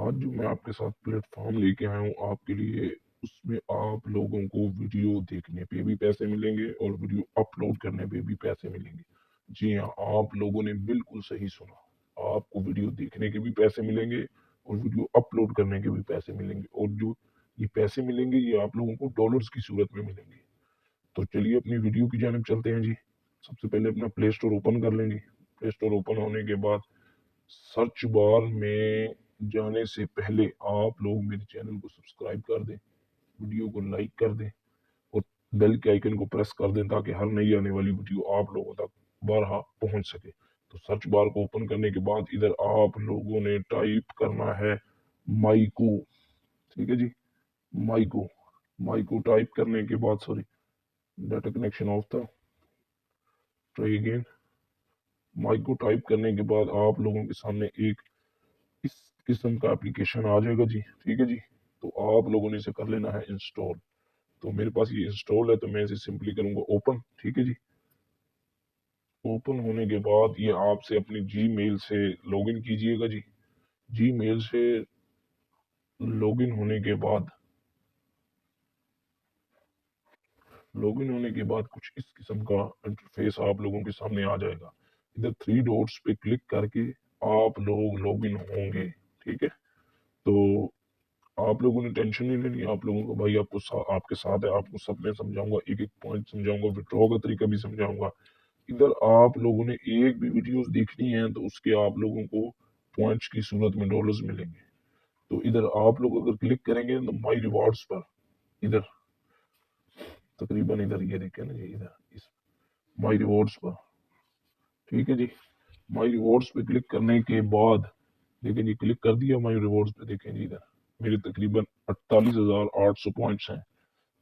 آج جو میں آپ کے ساتھ پلیٹ فارم لے کے آیا ہوں آپ کے لیے، اس میں آپ لوگوں کو ویڈیو دیکھنے پہ بھی پیسے ملیں گے اور ویڈیو اپلوڈ کرنے پہ بھی پیسے ملیں گے۔ جی ہاں، آپ لوگوں نے بالکل صحیح سنا۔ آپ کو ویڈیو دیکھنے کے بھی پیسے ملیں گے اور ویڈیو اپلوڈ کرنے کے بھی پیسے ملیں گے، اور جو یہ پیسے ملیں گے یہ آپ لوگوں کو ڈالرز کی صورت میں ملیں گے۔ تو چلیے اپنی ویڈیو کی جانب چلتے ہیں جی۔ سب سے پہلے اپنا پلے اسٹور اوپن کر لیں گے۔ پلے اسٹور اوپن ہونے کے بعد سرچ بار میں جانے سے پہلے آپ لوگ میرے چینل کو سبسکرائب کر دیں، ویڈیو کو لائک کر دیں اور بیل کے آئیکن کو پریس کر دیں تاکہ ہر نئی آنے والی ویڈیو آپ لوگوں تک بارہا پہنچ سکے۔ تو سرچ بار کو اوپن کرنے کے بعد ادھر آپ لوگوں نے ٹائپ کرنا ہے مائیکو، ٹھیک ہے جی، مائیکو۔ مائیکو ٹائپ کرنے کے بعد ڈیٹا کنیکشن آف تھا، ٹرائی اگین۔ مائیکو ٹائپ کرنے کے بعد آپ لوگوں کے سامنے ایک اس قسم کا اپلیکیشن آ جائے گا جی، ٹھیک ہے جی۔ تو آپ لوگوں نے اسے کر لینا ہے انسٹال۔ تو میرے پاس یہ انسٹال ہے تو میں اسے سمپلی کروں گا اوپن، ٹھیک ہے جی۔ اوپن ہونے کے بعد یہ آپ سے اپنی جی میل سے لاگ ان کیجئے گا جی۔ جی میل سے لاگ ان ہونے کے بعد کچھ اس قسم کا انٹرفیس آپ لوگوں کے سامنے آ جائے گا۔ ادھر 3 ڈاٹس پہ کلک کر کے آپ لوگ لاگ ان ہوں گے، ٹھیک ہے۔ تو آپ لوگوں نے ٹینشن نہیں لینی، آپ لوگوں کو بھائی آپ کے ساتھ ہے، آپ کو سب میں سمجھاؤں گا، ایک ایک پوائنٹ سمجھاؤں گا، وڈرا کا طریقہ بھی سمجھاؤں گا۔ ادھر آپ لوگوں نے ایک بھی ویڈیوز دیکھنی ہے تو اس کے آپ لوگوں کو پوائنٹس کی صورت میں ڈالرز ملیں گے۔ تو ادھر آپ لوگ اگر کلک کریں گے تو مائی ریوارڈز پر، ادھر تقریباً ادھر یہ دیکھیں نا جی، ادھر اس مائی ریوارڈز پر، ٹھیک ہے جی۔ مائی ریوارڈز پہ کلک کرنے کے بعد دیکھیں جی، کلک کر دیا مائی ریوارڈز پہ، دیکھیں جی ادھر میرے تقریباً 48,800 پوائنٹس ہیں۔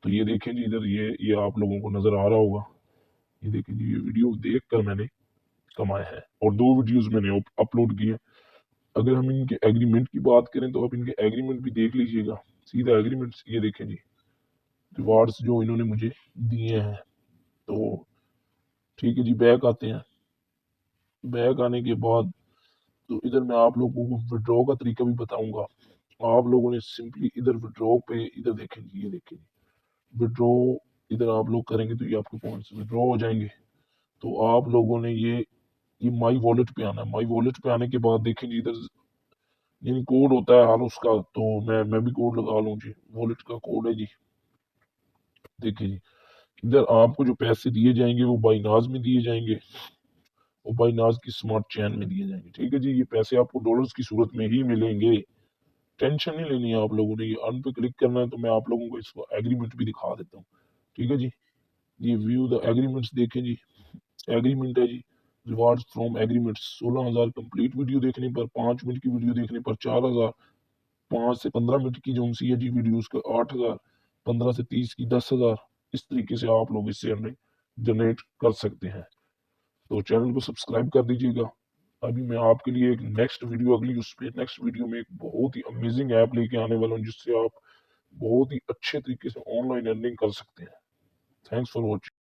تو یہ دیکھیں جی ادھر یہ آپ لوگوں کو نظر آ رہا ہوگا، یہ دیکھیں جی، یہ ویڈیو دیکھ کر میں نے کمائے ہیں اور 2 ویڈیوز میں نے اپلوڈ کیے۔ اگر ہم ان کے ایگریمنٹ کی بات کریں تو آپ ان کے ایگریمنٹ بھی دیکھ لیجئے گا، سیدھا ایگریمنٹ یہ دیکھیں جی، ریوارڈز جو انہوں نے مجھے دیے ہیں۔ تو ٹھیک ہے جی، بیک آتے ہیں۔ بیک آنے کے بعد تو ادھر میں آپ لوگوں کو وڈرا کا طریقہ بھی بتاؤں گا۔ آپ لوگوں نے سمپلی ادھر وڈرا پہ ادھر دیکھیں جی، یہ دیکھیں جی، وڈرا ادھر آپ لوگ کریں گے تو یہ آپ کے پوائنٹس وڈرا ہو جائیں گے۔ تو آپ لوگوں نے یہ مائی والیٹ پہ آنا ہے۔ مائی والیٹ پہ آنے کے بعد دیکھیں جی ادھر یعنی کوڈ ہوتا ہے ہر اس کا، تو میں بھی کوڈ لگا لوں جی، والیٹ کا کوڈ ہے جی، دیکھیں جی ادھر آپ کو جو پیسے دیے جائیں گے وہ بائی ناز میں دیے جائیں گے، وہ بائی ناز کی سمارٹ چین میں دیے جائیں گے، ٹھیک ہے جی۔ یہ پیسے آپ کو ڈالرز کی صورت میں ہی ملیں گے، ٹینشن نہیں لینی ہے آپ لوگوں نے۔ یہ ارن پہ کلک کرنا ہے تو میں آپ لوگوں کو اس کو ایگریمنٹ بھی دکھا دیتا ہوں، ٹھیک ہے جی۔ یہ ویو دا ایگریمنٹس دیکھیں جی، ایگریمنٹ ہے جی، rewards from agreements 16,000 complete video دیکھنے پر، 5 منٹ کی ویڈیو دیکھنے پر 4,000، 5 سے 15 منٹ کی جو سی ہے جی ویڈیوز کا 8,000، 15 سے 30 کی 10,000۔ اس طریقے سے آپ لوگ اس سے ارننگ جنریٹ کر سکتے ہیں۔ تو چینل کو سبسکرائب کر دیجیے گا۔ ابھی میں آپ کے لیے ایک نیکسٹ ویڈیو میں ایک بہت ہی امیزنگ ایپ لے کے آنے والا ہوں جس سے آپ بہت ہی اچھے طریقے سے آن لائن ارننگ کر سکتے ہیں۔ Thanks for watching.